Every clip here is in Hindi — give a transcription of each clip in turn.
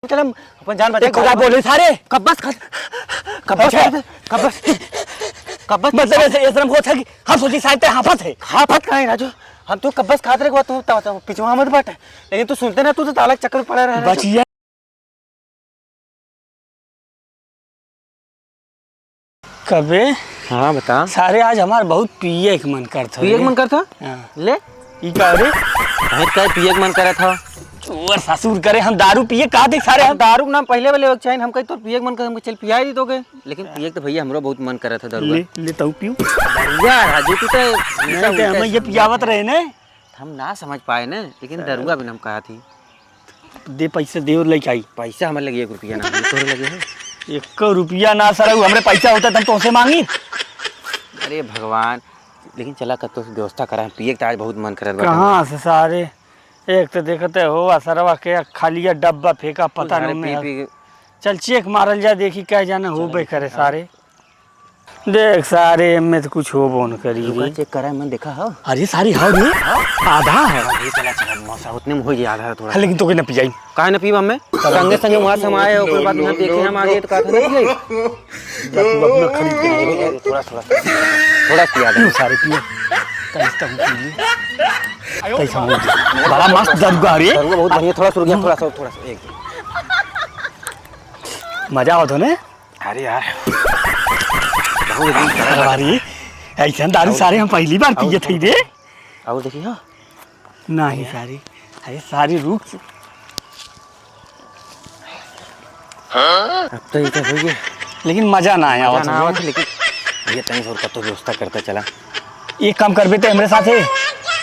चल हम अपन जान बचा खुदा बोले सारे कब्बस मतलब ऐसे श्रम को था कि हम सोची शायद हाफत है हाफत कहाँ है राजू। हम तो कब्बस खाते रहे तू पिछवा मत बैठ, लेकिन तू सुनते ना, तू तो ताला चक्कर पड़ा रहा है। बचिया कबे। हाँ बता। सारे आज हमार बहुत पिए के मन करता। पिए के मन करता? ले ई का रे क्या पिए के मन करे था? चोर ससुर करे हम दारू पिए का देख सारे हम दारू ना पहले वाले वक्त चाहिए हम कहीं तो पिए के मन करे, हमको चल पिया दी दोगे, लेकिन पिए तो भैया हमरो बहुत मन करे था दारू। ले तू पियो यार राजू तू तो हम ये पियावत रहे ने, हम ना समझ पाए ना, लेकिन दरुआ भी हम कहा थी। दे पैसे दे और लेके आई। पैसा हमें लगे 1 रुपया ना, तोरे लगे है 1 रुपया ना सर, हमरे पैसा होता तब तो से मांगी। अरे भगवान, लेकिन चला कर तो व्यवस्था करा, पिए के आज बहुत मन कर रहा है। कहाँ से सारे एक तो देखते हो सरवा के खाली डब्बा फेंका पता नहीं। चल चेक मारल जा, देखी क्या जाना हो बे करे सारे। देख सारे में तो कुछ हो बोन करी चेक करा मैं देखा हो। अरे सारी हाँ रे आधा है। चला चला मौसा उतने में हो गया आधा थोड़ा, लेकिन तो न पियाई काहे न पीबा मैं संगे संगे वहां से हम आए, ओकर बाद यहां देखे हम आगे तो का था नहीं तू अपना खरीद के थोड़ा पिया दे सारे पिए कैसा हो पी ले पैसा हो बड़ा मस्त दरुआ रे, दरुआ बहुत बढ़िया। थोड़ा सा गया, थोड़ा सा एक मजा आवत हो ने। अरे यार अरे ऐसा दारू सारे हम पहली बार पिए थे रे। और देखिए हां नहीं सारी, अरे सारी रुक अब तो ये तो हो गया, लेकिन मजा ना आया आवत, लेकिन ये तनी और कतो व्यवस्था करता चला। एक काम करबे ते हमरे साथे।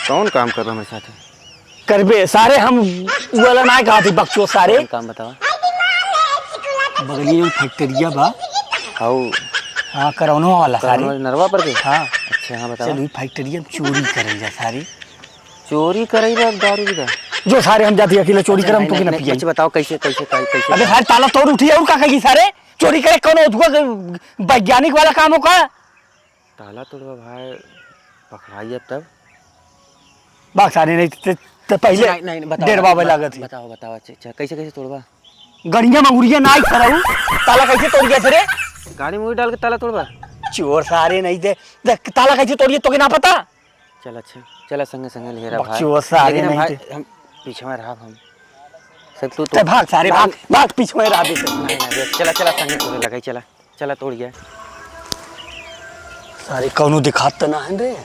कौन काम कर रहा मेरे साथ करबे सारे हम वाला ना कहा थी बक्चो सारे काम बतावा। बगली में फैक्ट्रिया बा हाउ हाँ करौनो वाला सारे नरवा पर के। हाँ अच्छा हाँ बताओ। चल फैक्ट्रिया में चोरी करल जा सारी। चोरी करई बा दारू की जो सारे हम जाती अकेले चोरी करम तो के ना पिए। अच्छा बताओ कैसे कैसे कैसे। अबे सारे ताला तोड़ उठी और का कही सारे चोरी करे कौन होगा वैज्ञानिक वाला काम होगा। ताला तोड़वा भाई पकड़ाई अब तब बाग सारे नहीं तो पहले डेढ़वा वाला लागत है। बताओ बताओ। अच्छा कैसे कैसे तोड़वा? गड़िया मंगुरिया ना कराऊ ताला कैसे तोड़ गया थे? गाड़ी में डाल के ताला तोड़वा? चोर सारे नहीं दे ताला कैसे तोड़िए तो के ना पता। चल अच्छा चला संगे संगे ले रहा भाई। चोर सारे नहीं भाई हम पीछे में रहा हम सब तू तो भाग सारे भाग पीछे में रहा दे। नहीं चला चला संगे तोड़े लगा चला चला तोड़ गया सारे कौनो दिखात ना है रे।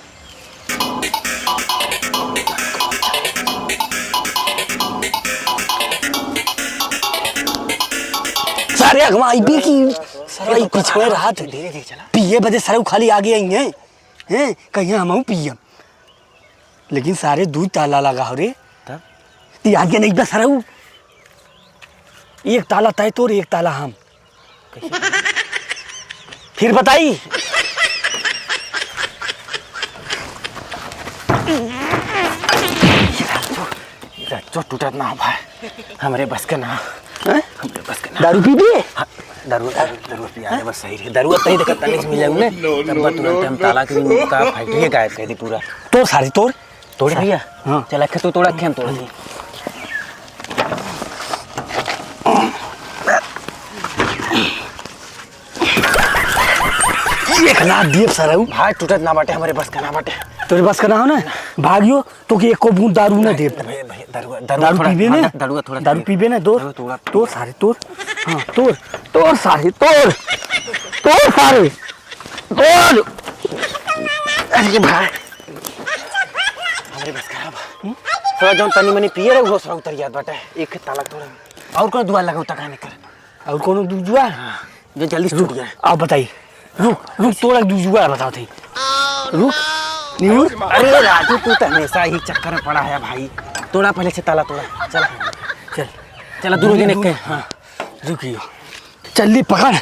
सारे अगवाई भी की सारे पीछे में रहा थे। धीरे धीरे चला पिए बदे सारे खाली आगे आई हैं कहीं हम पिए, लेकिन सारे दूध ताला लगा हो रे तब आगे नहीं बस सारे एक ताला तय तोड़ एक ताला हम फिर बताई। जो टूटत ना भाई हमरे बस का ना, हमरे बस का ना। दारू पी भी दारू पिया बस सही रे। दारू तही देखत तले से मिले ने तब तुरंत हम ताला के का फैक्ट्री गायब कर दी पूरा। तो सारे तोड़ भैया हाँ चला के तू तोड़ा के हम तोड़ दी। एक लाख दिए सराऊ भाई टूटत ना बाटे हमरे बस का ना बाटे। तोरे बस का ना हो ना भागियो तो कि एको बूंद दारू ना दे। दारू पीबे ने दारू पीबे ने दो तो सारे तोड़ हाँ तोड़ सारे तोड़ सारे तोड़। अरे भाई हमरे बस का बा थोड़ा जौन तनी मनी पिए रहो सरा उतर जात बाटे। एक ताला तोड़ और कोई दुआ लगा उता काने कर और कोनो दूजुआ जो जल्दी टूट गया। आप बताइए रुक तोड़ा दूजुआ बताओ थे रुक न्यूज। अरे राजू तू तो हमेशा ही चक्कर में पड़ा है भाई। तोड़ा पहले से ताला तोड़ा चल चल चला दूर दिन के। हाँ रुकियो चल पकड़।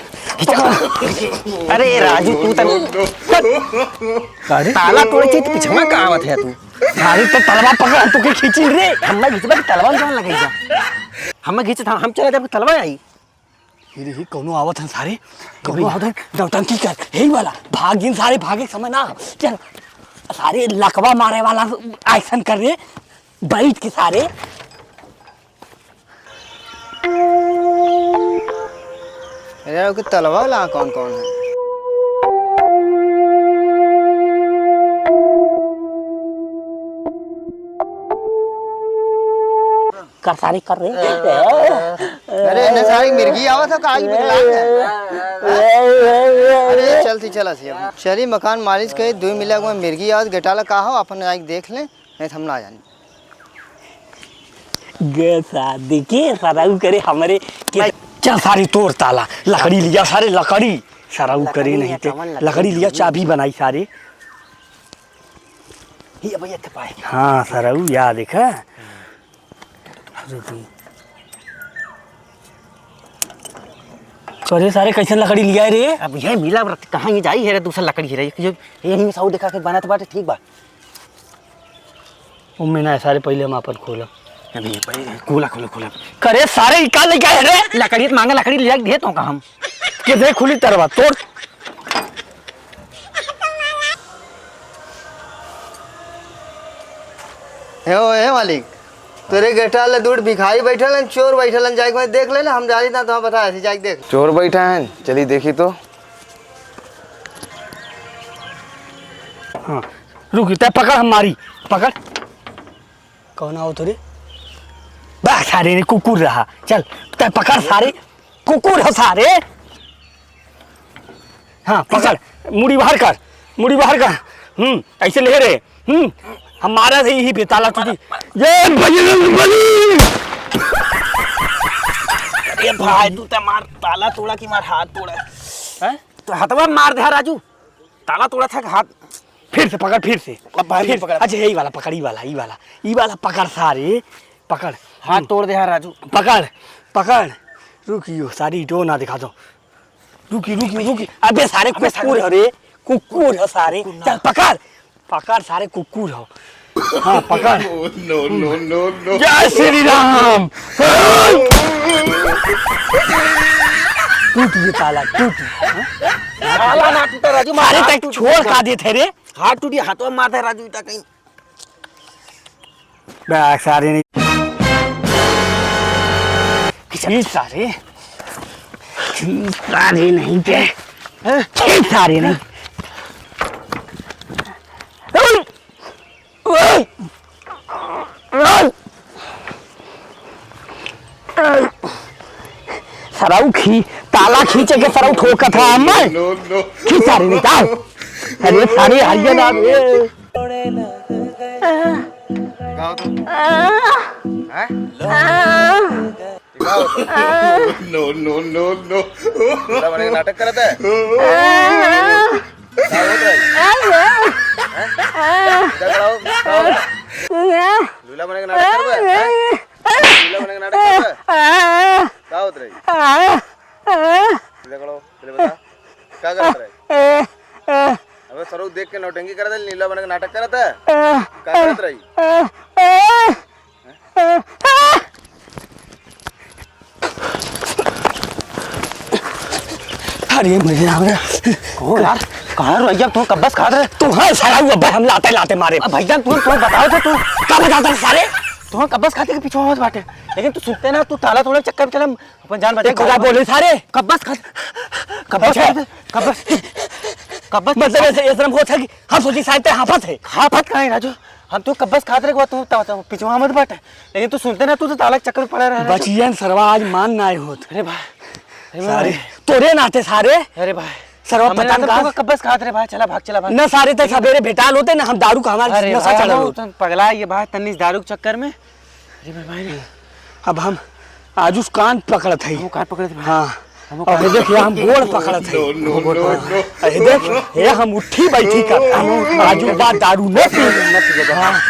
अरे राजू तू तो ताला तोड़े चाहिए तो पीछे का आवत है तू सारी तो तलवा पकड़ तो के खींची रे। हम घिचबा के तलवा जहां लगेगा हम घिच था हम चले जब तलवा आई ये ही कोनो आवत है सारे कोनो आवत है नौटंकी कर यही वाला भाग दिन सारे भागे समय ना चल सारे लकवा मारे वाला एक्शन कर रहे बैठ के सारे अरे कि तलवा ला कौन कौन है? कर सारे कर रहे अरे न सारी मिर्गी आवा था काई बदला अरे चलती चला सी अब चली मकान मालिक कहे 2 मिला को मिर्गी आवाज गटाला का हो अपन आके देख ले नहीं हम ना जानी गे शादी के सराऊ करे हमारे के चल सारी तोड़ ताला लकड़ी लिया सारे लकड़ी सराऊ करे नहीं थे लकड़ी लिया चाबी बनाई सारे ये भैया के पाए हाँ सराऊ याद देखा अरे सारे कैसे लकड़ी लिया रे अब ये मिला कहाँ ये जाई है रे दूसरा लकड़ी है रे जो यही में साउ देखा के बना तो बाटे ठीक बा उम्मीद ना सारे पहले हम अपन खोला अभी पहले खोला खोला खोला करे सारे निकाल ले गए रे लकड़ी मांगा लकड़ी ले दे तो का हम कितने खुली तरवा तोड़ हे मालिक तेरे गटाला दूर भिखारी बैठल हैं चोर बैठल हैं जाके देख ले ना हम जानी ना तो हम बता ऐसे जाके देख चोर बैठा है चली देखी तो हाँ रुक तय पकड़ हमारी पकड़ कौन आओ तुरे बा सारे ने कुकुर रहा चल तय पकड़ सारे कुकुर हो सारे हाँ पकड़ मुड़ी बाहर कर ऐसे ले रे हमारा से ही बेताला तुझी ये बजरंगबली ये भाई तू तो मार ताला तोड़ा कि मार हाथ तोड़ा हैं तो हाथवा मार दे राजू ताला तोड़ा था हाथ फिर से पकड़ फिर से अब भाई फिर पकड़ अच्छा यही वाला पकड़ ई वाला पकड़ सारे पकड़ हाथ तोड़ दे राजू पकड़ रुकियो सारी टो ना दिखा दो रुकी अबे सारे कुकुर हो रे कुकुर हो सारे चल पकड़ सारे कुकुर हो हाँ पकड़ नो जय श्री राम टूट ये ताला टूट ताला ना टूटा राजू मारे तक छोड़ का दे थे रे हाथ टूटी हाथवा मार दे राजू इटा कहीं बैग सारे नहीं सारे नहीं थे सारे नहीं सराऊ ताला खींचे के सराऊ ठोका था अम्मा खींच सारे नहीं जाओ अरे सारे हरिया ना नो नाटक करत है लूला बने नाटक करत है लूला बने नाटक करत है का होत रही तेरे बता क्या करत रही अबे सरो देख के नौटंकी करत है नीला बने नाटक करत है का करत रही अरे मेरे नाम रे कौन यार कहाँ भैया तू कब बस खा रहे तू हाँ सारा हुआ भाई हम लाते मारे भैया तू बताओ तो तू क्या बताता सारे तू कब्बस खाते के पीछे मत बाटे लेकिन तू सुनते ना तू ताला तोड़े चक्कर में चला अपन जान बचा क्या बोले सारे कब्बस खा कब्बस मतलब ऐसे हो कि हम सोची शायद हाफत है हाफत कहाँ है राजू हम तू कब्बस खाते रहे तू पीछे मत बाटे लेकिन तू सुनते ना तू तो ताला चक्कर में पड़ा रहा बचियन सरवा आज मान ना आए होत अरे भाई सारे तोरे नाते सारे अरे भाई सरवा पतंग का कब्बस खाते रहे भाई चला भाग न सारे तक सवेरे भेटाल होते ना हम दारू का हमारा नशा चढ़ा पगला ये भाई तन्नी दारू के चक्कर में अरे भाई अब हम आज उस कान पकड़ थे वो कान पकड़े थे हाँ और देखिए हम गोड़ पकड़ थे देख ये हम उठी बैठी कर आजू बात दारू न पी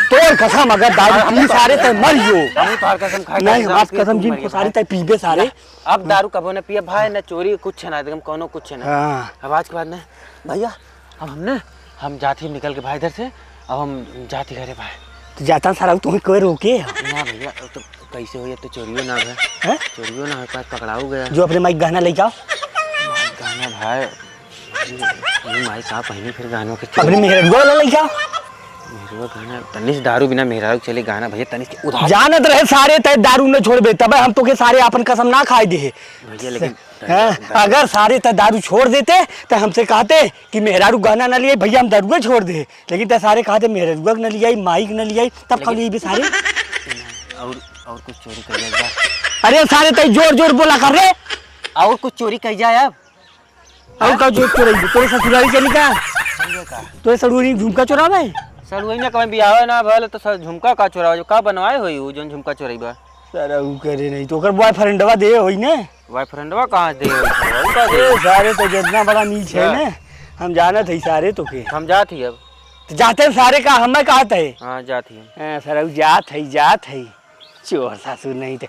तोर कसम अगर दारू पी सारे तय मर जो नहीं हमार कसम जिन को सारे तय पीबे सारे अब दारू कबो न पिए भाई न चोरी कुछ ना एकदम कोनो कुछ ना अब आज के बाद न भैया अब हम जाती निकल के भाई इधर से अब हम जाती घरे भाई तो जाता सारा तुम्हें कोई रोके ना भैया तो कैसे हो तो चोरियो ना है चोरियो ना है पकड़ाऊ गया जो अपने माइक गहना लेके आओ गाना भाई माइक कहाँ पहने फिर गानों के अपने मेहर गोला लेके आओ मेहरुआ गाना तनिस दारू बिना मेहरारू चले गाना भैया तनिस के उधार जानत रहे सारे तय दारू न छोड़बे तब हम तोके सारे अपन कसम ना खाए दे भैया लेकिन अगर सारे तय दारू छोड़ देते तो हमसे कहते कि मेहरारू गाना न लिए भैया हम दारू छोड़ दे, लेकिन तय सारे कहते मेहरारू न लिया माइक न लिया तब कल भी सारे और कुछ चोरी कर जाए। अरे सारे तय जोर जोर बोला कर रहे और कुछ चोरी कर जाए अब और का जोर चोरी तोरे ससुराली चली का तोरे सड़ुरी झुमका चोरावे सर वही ना कहीं बियाह ना भल तो सर झुमका का चोरा जो का बनवाए होई उ जोन झुमका चोराइबा सारा उ करे नहीं तो ओकर बॉयफ्रेंडवा दे होई ने बॉयफ्रेंडवा कहां दे होई का दे सारे तो जितना बड़ा नीच है ना हम जानत है सारे तो के हम जात ही अब तो जाते हैं सारे का हमें कहते है हां जात ही हां सारा जात है चोर सासुर नहीं थे